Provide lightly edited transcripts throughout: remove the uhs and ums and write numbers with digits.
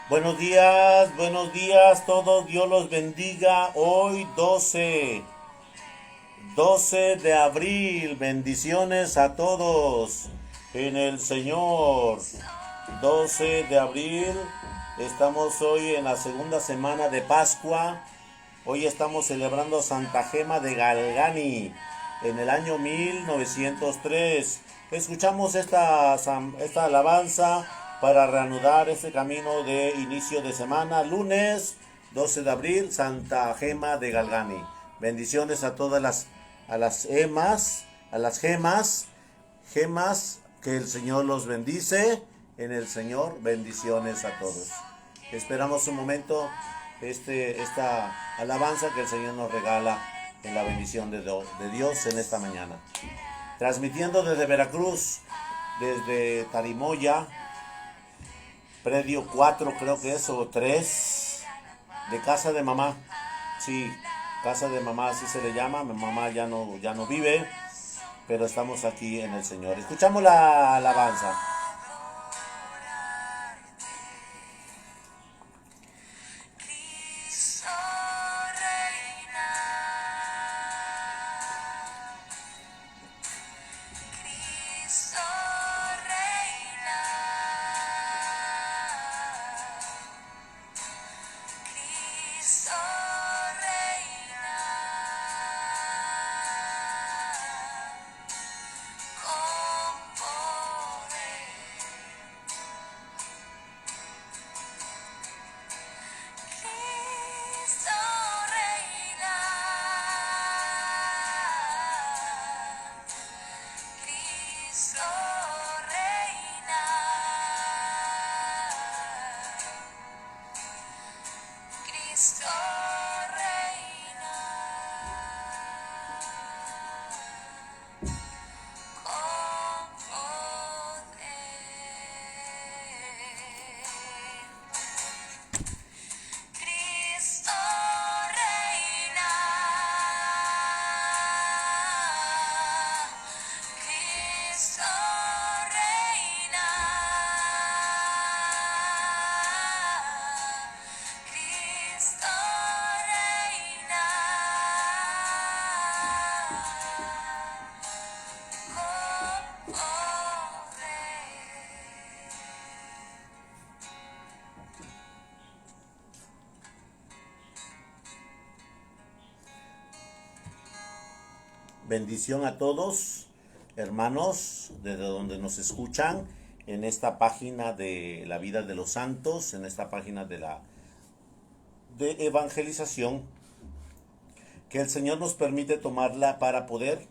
buenos días todos, Dios los bendiga. Hoy 12 de abril, bendiciones a todos en el Señor. 12 de abril, estamos hoy en la segunda semana de Pascua. Hoy estamos celebrando Santa Gema de Galgani en el año 1903. Escuchamos esta alabanza para reanudar este camino de inicio de semana. Lunes 12 de abril, Santa Gema de Galgani. Bendiciones a todas las gemas, gemas, que el Señor los bendice. En el Señor, bendiciones a todos. Esperamos un momento esta alabanza que el Señor nos regala en la bendición de Dios en esta mañana. Transmitiendo desde Veracruz, desde Tarimoya, predio 4 creo que es, o 3, de casa de mamá. Sí, casa de mamá así se le llama. Mi mamá ya no vive, pero estamos aquí en el Señor. Escuchamos la alabanza. Bendición a todos, hermanos, desde donde nos escuchan, en esta página de la vida de los santos, en esta página de evangelización, que el Señor nos permite tomarla para poder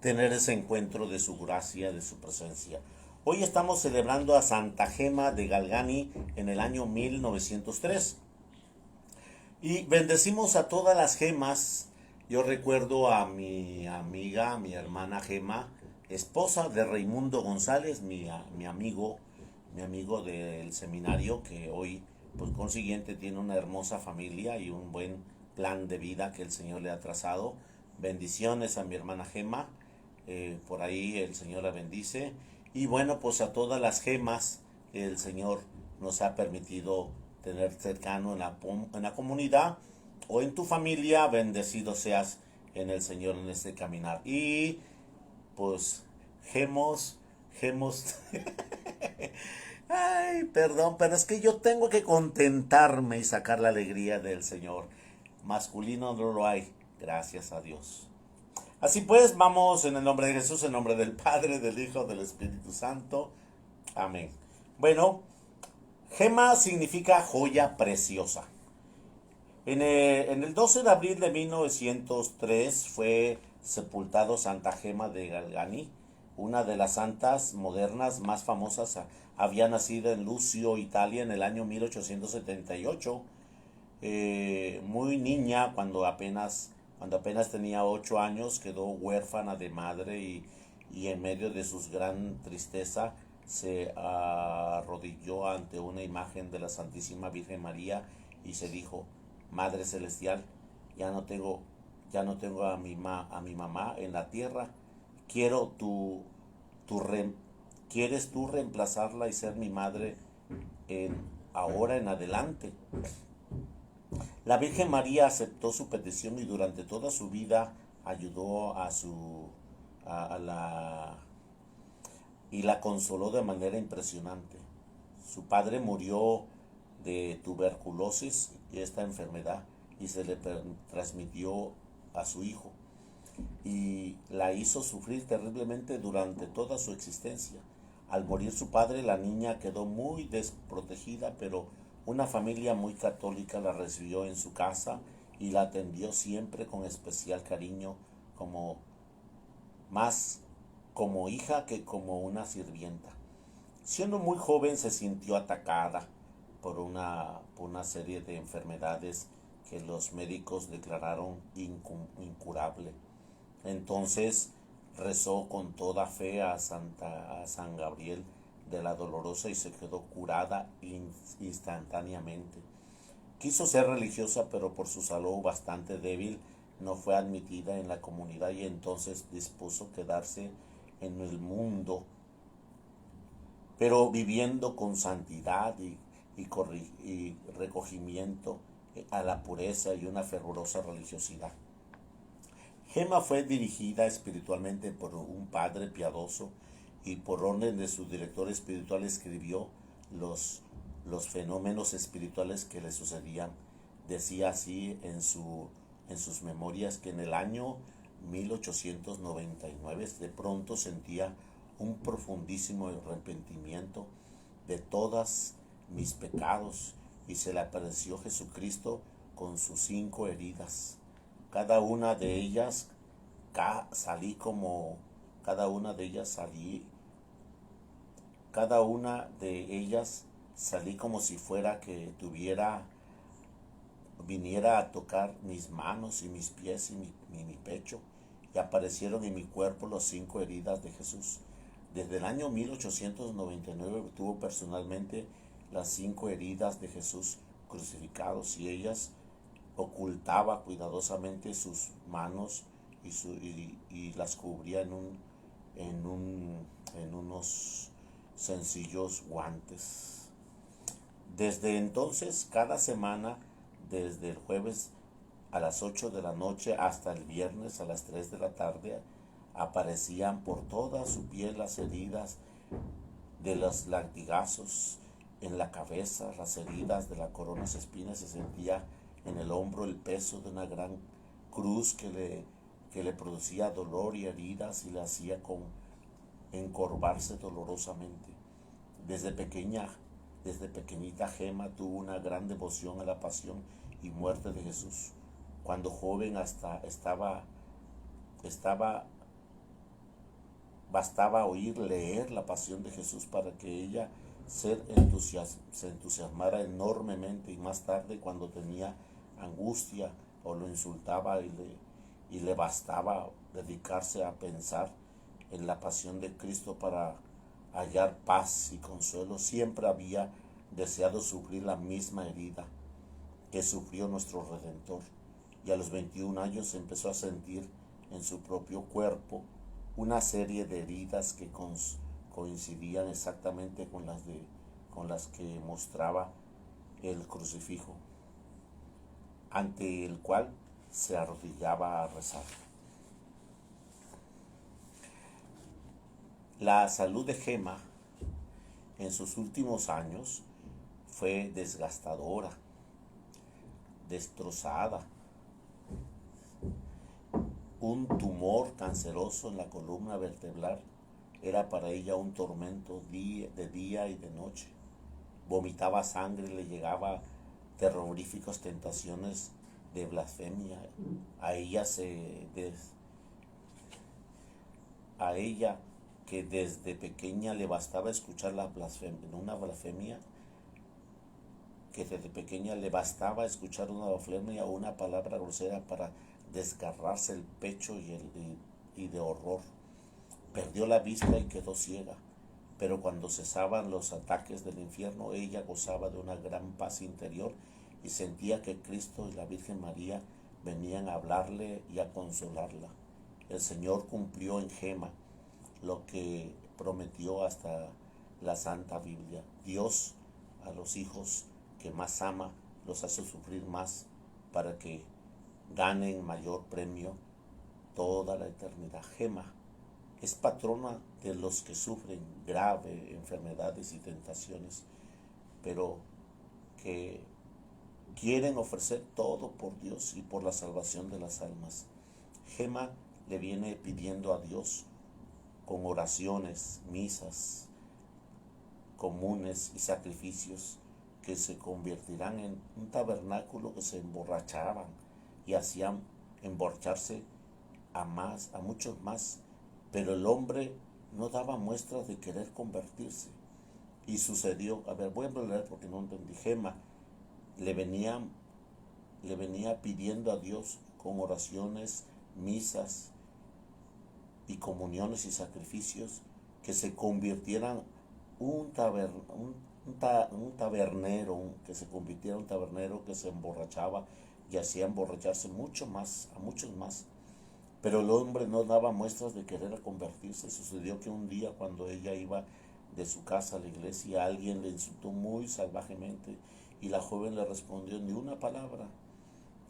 tener ese encuentro de su gracia, de su presencia. Hoy estamos celebrando a Santa Gema de Galgani en el año 1903. Y bendecimos a todas las gemas. Yo recuerdo a mi amiga, mi hermana Gema, esposa de Raimundo González, mi amigo del seminario, que hoy, por consiguiente, tiene una hermosa familia y un buen plan de vida que el Señor le ha trazado. Bendiciones a mi hermana Gema, por ahí el Señor la bendice. Y bueno, pues a todas las gemas que el Señor nos ha permitido tener cercano en la comunidad o en tu familia, bendecido seas en el Señor en este caminar. Y pues gemos, ay, perdón, pero es que yo tengo que contentarme y sacar la alegría del Señor. Masculino no lo hay, gracias a Dios. Así pues, vamos en el nombre de Jesús, en nombre del Padre, del Hijo, del Espíritu Santo. Amén. Bueno, gema significa joya preciosa. En el 12 de abril de 1903 fue sepultado Santa Gema de Galgani, una de las santas modernas más famosas. Había nacido en Lucio, Italia, en el año 1878. Muy niña, cuando apenas tenía 8 años, quedó huérfana de madre y en medio de su gran tristeza se arrodilló ante una imagen de la Santísima Virgen María y se dijo: Madre Celestial, ya no tengo a mi mamá en la tierra. Quiero tu ¿Quieres tú reemplazarla y ser mi madre ahora en adelante. La Virgen María aceptó su petición y durante toda su vida ayudó a la y la consoló de manera impresionante. Su padre murió de tuberculosis y esta enfermedad y se le transmitió a su hijo y la hizo sufrir terriblemente durante toda su existencia. Al morir su padre, la niña quedó muy desprotegida, pero una familia muy católica la recibió en su casa y la atendió siempre con especial cariño, como más como hija que como una sirvienta. Siendo muy joven se sintió atacada por una serie de enfermedades que los médicos declararon incurable. Entonces rezó con toda fe a San Gabriel de la Dolorosa y se quedó curada instantáneamente. Quiso ser religiosa, pero por su salud bastante débil no fue admitida en la comunidad y entonces dispuso quedarse en el mundo, pero viviendo con santidad y recogimiento a la pureza y una fervorosa religiosidad. Gema fue dirigida espiritualmente por un padre piadoso y por orden de su director espiritual escribió los fenómenos espirituales que le sucedían. Decía así en sus memorias que en el año 1899 de pronto sentía un profundísimo arrepentimiento de todas mis pecados y se le apareció Jesucristo con sus 5 heridas. Cada una de ellas salí como cada una de ellas salí cada una de ellas salí como si fuera que viniera a tocar mis manos y mis pies y mi pecho, y aparecieron en mi cuerpo las 5 heridas de Jesús. Desde el año 1899 tuvo personalmente las 5 heridas de Jesús crucificados y ellas ocultaba cuidadosamente sus manos y las cubría en unos sencillos guantes. Desde entonces, cada semana, desde el jueves a las 8 de la noche hasta el viernes a las 3 de la tarde, aparecían por toda su piel las heridas de los latigazos en la cabeza, las heridas de la corona de espinas, se sentía en el hombro el peso de una gran cruz que le producía dolor y heridas y le hacía encorvarse dolorosamente. Desde pequeñita Gema tuvo una gran devoción a la pasión y muerte de Jesús. Cuando joven bastaba leer la pasión de Jesús para que ella se entusiasmara enormemente, y más tarde cuando tenía angustia o lo insultaba y le bastaba dedicarse a pensar en la pasión de Cristo para hallar paz y consuelo, siempre había deseado sufrir la misma herida que sufrió nuestro Redentor, y a los 21 años empezó a sentir en su propio cuerpo una serie de heridas que coincidían exactamente con las que mostraba el crucifijo, ante el cual se arrodillaba a rezar. La salud de Gema en sus últimos años fue desgastadora, destrozada. Un tumor canceroso en la columna vertebral era para ella un tormento de día y de noche. Vomitaba sangre y le llegaba terroríficas tentaciones de blasfemia. A ella que desde pequeña le bastaba escuchar una blasfemia, que desde pequeña le bastaba escuchar una blasfemia o una palabra grosera para desgarrarse el pecho y de horror. Perdió la vista y quedó ciega, pero cuando cesaban los ataques del infierno, ella gozaba de una gran paz interior y sentía que Cristo y la Virgen María venían a hablarle y a consolarla. El Señor cumplió en Gema lo que prometió hasta la Santa Biblia. Dios a los hijos que más ama, los hace sufrir más para que ganen mayor premio toda la eternidad. Gema es patrona de los que sufren grave enfermedades y tentaciones, pero que quieren ofrecer todo por Dios y por la salvación de las almas. Gema le viene pidiendo a Dios con oraciones, misas comunes y sacrificios que se convertirán en un tabernáculo que se emborrachaban y hacían emborracharse a muchos más, pero el hombre no daba muestras de querer convertirse. Y sucedió, a ver, voy a leer porque no entendí. Gema le venía pidiendo a Dios con oraciones, misas y comuniones y sacrificios que se convirtieran un tabernero, que se convirtiera en un tabernero que se emborrachaba y hacía emborracharse mucho más, a muchos más. Pero el hombre no daba muestras de querer convertirse. Sucedió que un día, cuando ella iba de su casa a la iglesia, alguien le insultó muy salvajemente y la joven le respondió ni una palabra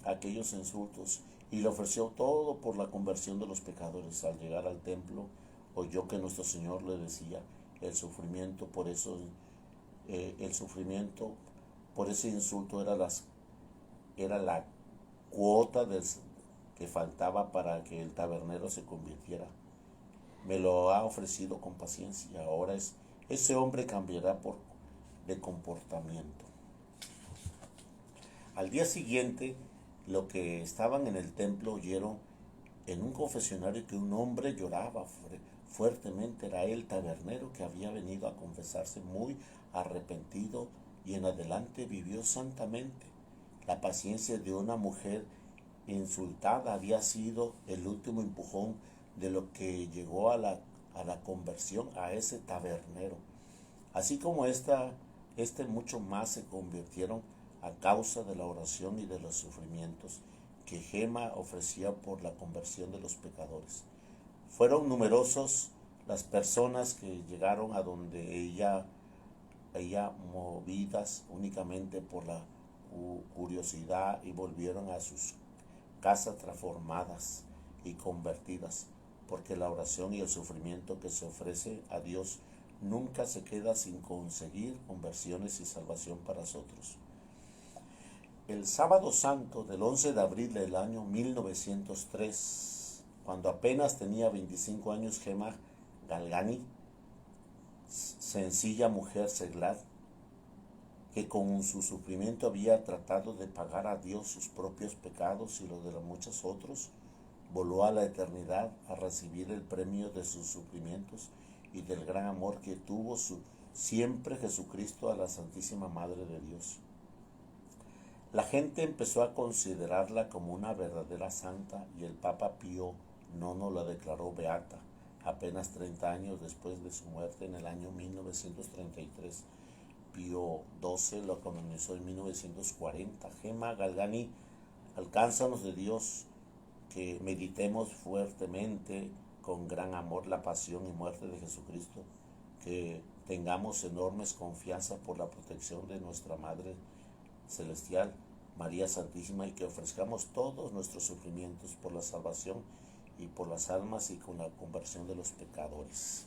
a aquellos insultos y le ofreció todo por la conversión de los pecadores. Al llegar al templo, oyó que nuestro Señor le decía el sufrimiento por ese insulto era la cuota que faltaba para que el tabernero se convirtiera. Me lo ha ofrecido con paciencia. Ahora ese hombre cambiará de comportamiento. Al día siguiente, los que estaban en el templo oyeron en un confesionario que un hombre lloraba fuertemente. Era el tabernero que había venido a confesarse muy arrepentido y en adelante vivió santamente. La paciencia de una mujer insultada había sido el último empujón de lo que llegó a la conversión a ese tabernero. Así como mucho más se convirtieron a causa de la oración y de los sufrimientos que Gema ofrecía por la conversión de los pecadores. Fueron numerosos las personas que llegaron a donde ella movidas únicamente por la curiosidad, y volvieron a sus casas transformadas y convertidas, porque la oración y el sufrimiento que se ofrece a Dios nunca se queda sin conseguir conversiones y salvación para nosotros. El sábado santo del 11 de abril del año 1903, cuando apenas tenía 25 años, Gema Galgani, sencilla mujer seglar, que con su sufrimiento había tratado de pagar a Dios sus propios pecados y los de los muchos otros, voló a la eternidad a recibir el premio de sus sufrimientos y del gran amor que tuvo siempre Jesucristo a la Santísima Madre de Dios. La gente empezó a considerarla como una verdadera santa y el Papa Pío IX la declaró beata apenas 30 años después de su muerte en el año 1933. Pío XII lo canonizó en 1940. Gema Galgani, alcánzanos de Dios, que meditemos fuertemente con gran amor la pasión y muerte de Jesucristo, que tengamos enormes confianza por la protección de nuestra Madre Celestial, María Santísima, y que ofrezcamos todos nuestros sufrimientos por la salvación y por las almas y con la conversión de los pecadores.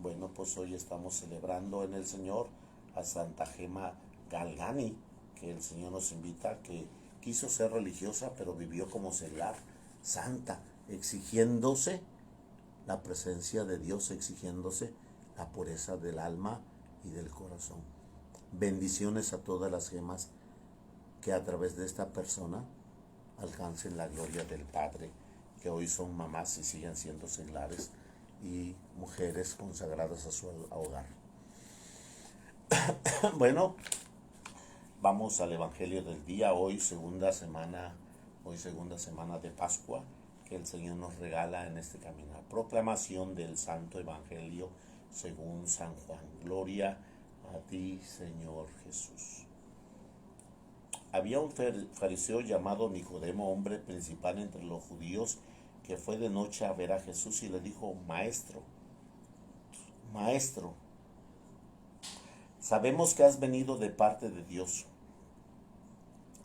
Bueno, pues hoy estamos celebrando en el Señor a Santa Gema Galgani, que el Señor nos invita, que quiso ser religiosa pero vivió como seglar, santa, exigiéndose la presencia de Dios, exigiéndose la pureza del alma y del corazón. Bendiciones a todas las gemas que a través de esta persona alcancen la gloria del Padre, que hoy son mamás y siguen siendo seglares y mujeres consagradas a su hogar. Bueno, vamos al Evangelio del día. Hoy segunda semana de Pascua, que el Señor nos regala en este caminar. Proclamación del Santo Evangelio según San Juan. Gloria a ti, Señor Jesús. Había un fariseo llamado Nicodemo, hombre principal entre los judíos, que fue de noche a ver a Jesús y le dijo: Maestro, Sabemos que has venido de parte de Dios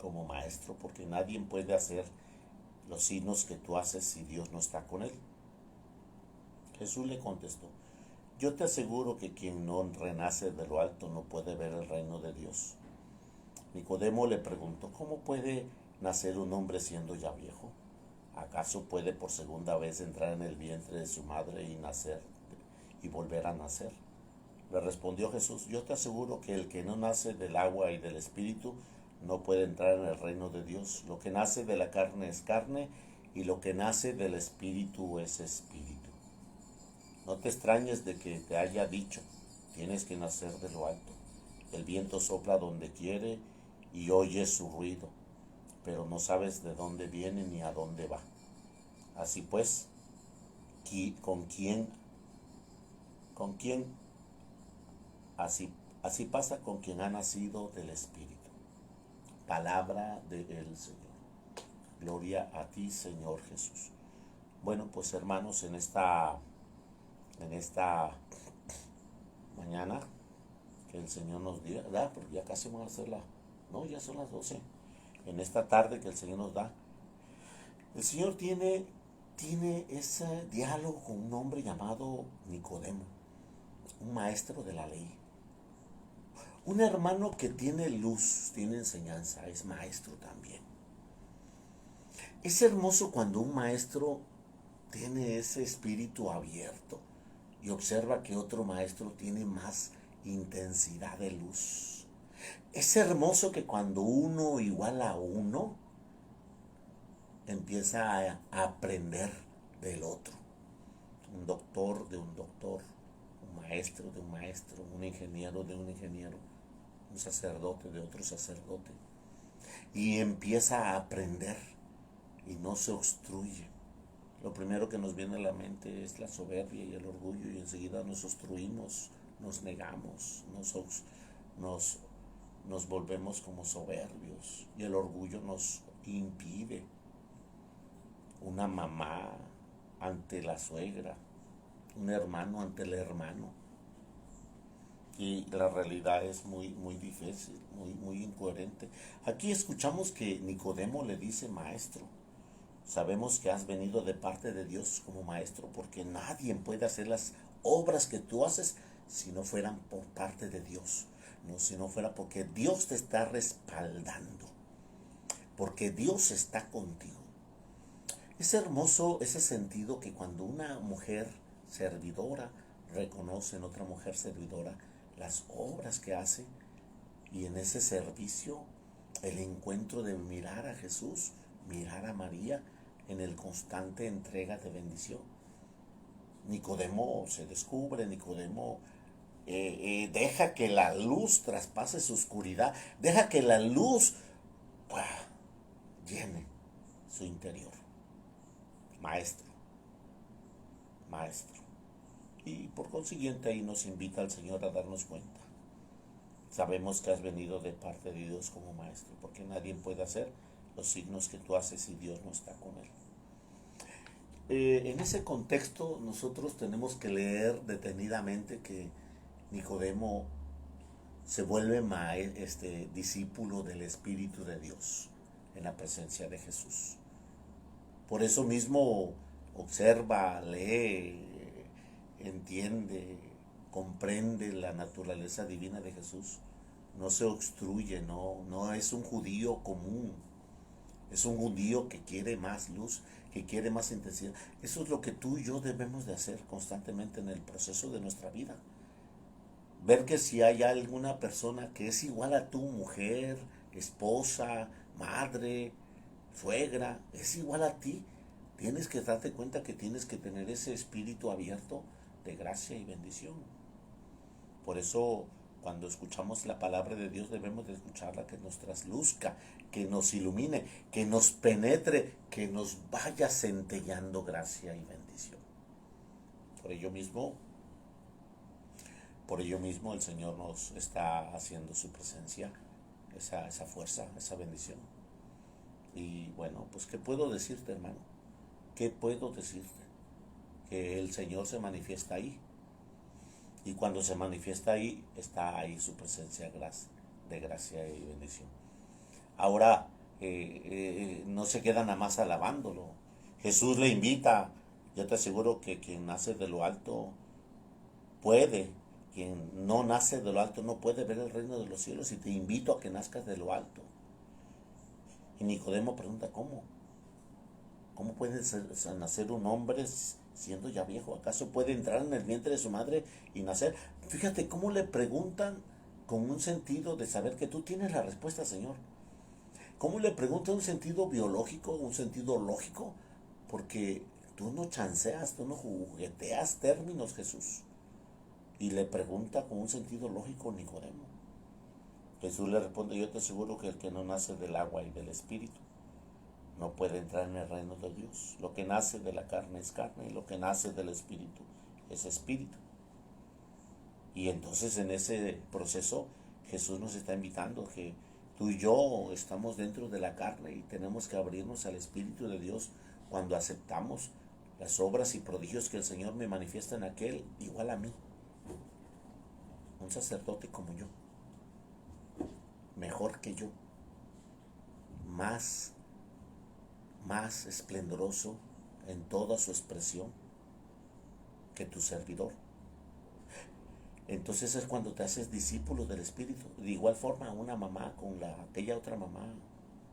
como maestro, porque nadie puede hacer los signos que tú haces si Dios no está con él. Jesús le contestó: yo te aseguro que quien no renace de lo alto no puede ver el reino de Dios. Nicodemo le preguntó: ¿cómo puede nacer un hombre siendo ya viejo? ¿Acaso puede por segunda vez entrar en el vientre de su madre y nacer y volver a nacer? Le respondió Jesús: yo te aseguro que el que no nace del agua y del espíritu no puede entrar en el reino de Dios. Lo que nace de la carne es carne, y lo que nace del espíritu es espíritu. No te extrañes de que te haya dicho: tienes que nacer de lo alto. El viento sopla donde quiere y oyes su ruido, pero no sabes de dónde viene ni a dónde va. Así pues, ¿con quién? ¿Con quién? Así pasa con quien ha nacido del Espíritu. Palabra del Señor. Gloria a ti, Señor Jesús. Bueno, pues hermanos, en esta mañana que el Señor nos da, porque ya casi vamos a hacerla, no, ya son las 12. En esta tarde que el Señor nos da, el Señor tiene ese diálogo con un hombre llamado Nicodemo, un maestro de la ley. Un hermano que tiene luz, tiene enseñanza, es maestro también. Es hermoso cuando un maestro tiene ese espíritu abierto y observa que otro maestro tiene más intensidad de luz. Es hermoso que cuando uno igual a uno, empieza a aprender del otro. Un doctor de un doctor, un maestro de un maestro, un ingeniero de un ingeniero, un sacerdote de otro sacerdote. Y empieza a aprender y no se obstruye. Lo primero que nos viene a la mente es la soberbia y el orgullo, y enseguida nos obstruimos, nos negamos, nos volvemos como soberbios, y el orgullo nos impide. Una mamá ante la suegra, un hermano ante el hermano, y la realidad es muy difícil, muy incoherente. Aquí escuchamos que Nicodemo le dice: maestro, sabemos que has venido de parte de Dios como maestro, porque nadie puede hacer las obras que tú haces si no fueran por parte de Dios, no, si no fuera porque Dios te está respaldando, porque Dios está contigo. Es hermoso ese sentido que cuando una mujer servidora reconoce en otra mujer servidora las obras que hace, y en ese servicio el encuentro de mirar a Jesús, mirar a María en el constante entrega de bendición. Nicodemo se descubre, Nicodemo deja que la luz traspase su oscuridad, deja que la luz llene su interior. Maestro, maestro. Y por consiguiente ahí nos invita el Señor a darnos cuenta. Sabemos que has venido de parte de Dios como maestro, porque nadie puede hacer los signos que tú haces si Dios no está con él. En ese contexto nosotros tenemos que leer detenidamente que Nicodemo se vuelve discípulo del Espíritu de Dios en la presencia de Jesús. Por eso mismo observa, lee, entiende, comprende la naturaleza divina de Jesús. No se obstruye, no es un judío común. Es un judío que quiere más luz, que quiere más intensidad. Eso es lo que tú y yo debemos de hacer constantemente en el proceso de nuestra vida. Ver que si hay alguna persona que es igual a tu mujer, esposa, madre, suegra, es igual a ti, tienes que darte cuenta que tienes que tener ese espíritu abierto de gracia y bendición. Por eso, cuando escuchamos la palabra de Dios, debemos de escucharla, que nos trasluzca, que nos ilumine, que nos penetre, que nos vaya centellando gracia y bendición. Por ello mismo el Señor nos está haciendo su presencia, esa fuerza, esa bendición. Y bueno, pues ¿qué puedo decirte, hermano? ¿Qué puedo decirte? Que el Señor se manifiesta ahí. Y cuando se manifiesta ahí, está ahí su presencia de gracia y bendición. Ahora, no se queda nada más alabándolo. Jesús le invita. Yo te aseguro que quien nace de lo alto puede. Quien no nace de lo alto no puede ver el reino de los cielos, y te invito a que nazcas de lo alto. Y Nicodemo pregunta, ¿cómo? ¿Cómo puede nacer un hombre siendo ya viejo? ¿Acaso puede entrar en el vientre de su madre y nacer? Fíjate cómo le preguntan con un sentido de saber que tú tienes la respuesta, Señor. ¿Cómo le pregunta un sentido biológico, un sentido lógico? Porque tú no chanceas, tú no jugueteas términos, Jesús. Y le pregunta con un sentido lógico Nicodemo. Jesús le responde, yo te aseguro que el que no nace del agua y del espíritu no puede entrar en el reino de Dios. Lo que nace de la carne es carne, y lo que nace del espíritu es espíritu. Y entonces en ese proceso Jesús nos está invitando que tú y yo estamos dentro de la carne y tenemos que abrirnos al Espíritu de Dios cuando aceptamos las obras y prodigios que el Señor me manifiesta en aquel igual a mí. Un sacerdote como yo, mejor que yo, más esplendoroso en toda su expresión que tu servidor. Entonces es cuando te haces discípulo del Espíritu. De igual forma una mamá con aquella otra mamá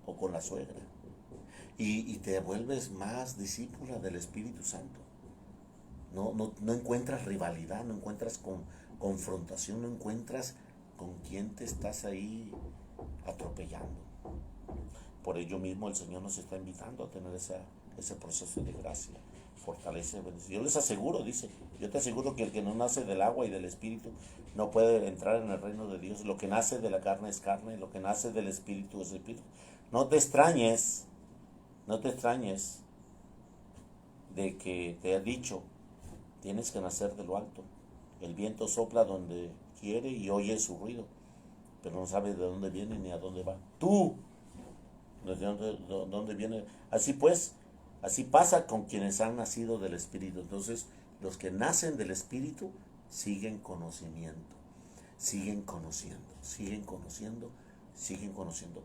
o con la suegra. Y te vuelves más discípula del Espíritu Santo. No encuentras rivalidad, no encuentras confrontación, no encuentras con quién te estás ahí atropellando. Por ello mismo el Señor nos está invitando a tener ese proceso de gracia, fortaleza y bendición. Yo les aseguro, dice, yo te aseguro que el que no nace del agua y del espíritu no puede entrar en el reino de Dios. Lo que nace de la carne es carne, lo que nace del espíritu es espíritu. No te extrañes de que te ha dicho, tienes que nacer de lo alto. El viento sopla donde quiere y oye su ruido, pero no sabe de dónde viene ni a dónde va. Tú, ¿desde dónde viene? Así pues, así pasa con quienes han nacido del Espíritu. Entonces, los que nacen del Espíritu siguen conocimiento, siguen conociendo,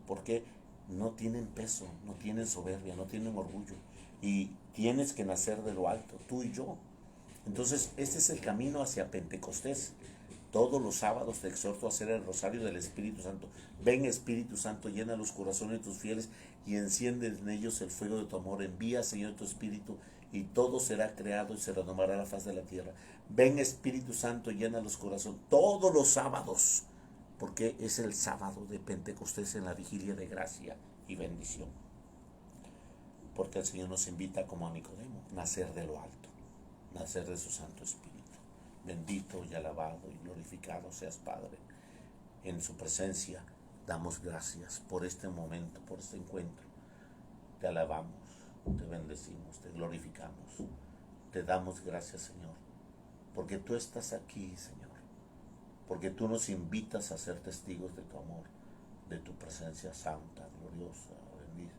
porque no tienen peso, no tienen soberbia, no tienen orgullo. Y tienes que nacer de lo alto, tú y yo. Entonces, este es el camino hacia Pentecostés. Todos los sábados te exhorto a hacer el rosario del Espíritu Santo. Ven, Espíritu Santo, llena los corazones de tus fieles y enciende en ellos el fuego de tu amor. Envía, Señor, tu Espíritu y todo será creado y se renovará la faz de la tierra. Ven, Espíritu Santo, llena los corazones todos los sábados, porque es el sábado de Pentecostés en la vigilia de gracia y bendición. Porque el Señor nos invita como a Nicodemo, nacer de lo alto, nacer de su Santo Espíritu. Bendito y alabado y glorificado seas, Padre. En su presencia damos gracias por este momento, por este encuentro. Te alabamos, te bendecimos, te glorificamos. Te damos gracias, Señor, porque tú estás aquí, Señor. Porque tú nos invitas a ser testigos de tu amor, de tu presencia santa, gloriosa, bendita.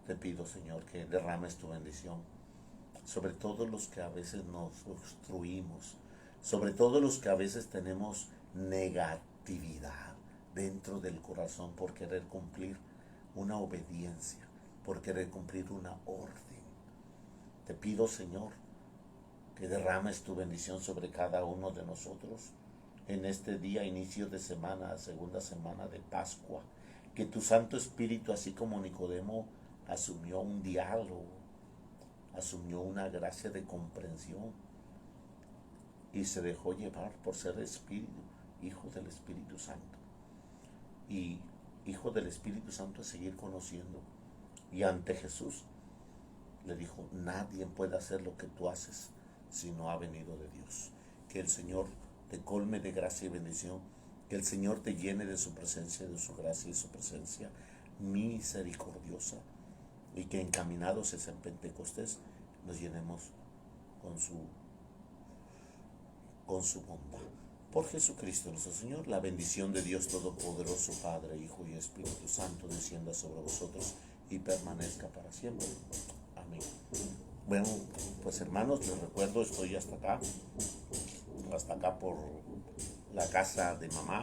Te pido, Señor, que derrames tu bendición sobre todos los que a veces nos obstruimos, sobre todos los que a veces tenemos negatividad dentro del corazón por querer cumplir una obediencia, por querer cumplir una orden. Te pido, Señor, que derrames tu bendición sobre cada uno de nosotros en este día, inicio de semana, segunda semana de Pascua. Que tu Santo Espíritu, así como Nicodemo asumió un diálogo, asumió una gracia de comprensión y se dejó llevar por ser Espíritu, Hijo del Espíritu Santo. Y Hijo del Espíritu Santo es seguir conociendo. Y ante Jesús le dijo, nadie puede hacer lo que tú haces si no ha venido de Dios. Que el Señor te colme de gracia y bendición, que el Señor te llene de su presencia, de su gracia y su presencia misericordiosa, y que encaminados hacia Pentecostés nos llenemos con su bondad. Por Jesucristo nuestro Señor, la bendición de Dios Todopoderoso, Padre, Hijo y Espíritu Santo, descienda sobre vosotros y permanezca para siempre. Amén. Bueno, pues hermanos, les recuerdo, estoy hasta acá. hasta acá por la casa de mamá.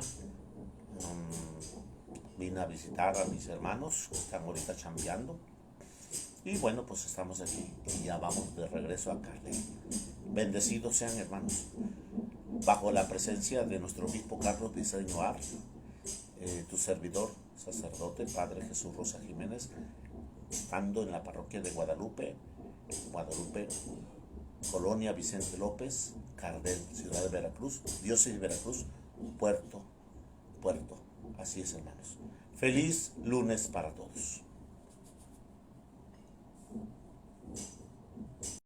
Vine a visitar a mis hermanos que están ahorita chambeando. Y bueno, pues estamos aquí y ya vamos de regreso a Carle. Bendecidos sean, hermanos, bajo la presencia de nuestro obispo Carlos Briceño Ar, tu servidor, sacerdote, Padre Jesús Rosa Jiménez, estando en la parroquia de Guadalupe, Colonia Vicente López, Cardel, Ciudad de Veracruz, Diócesis de Veracruz, Puerto. Así es, hermanos. Feliz lunes para todos.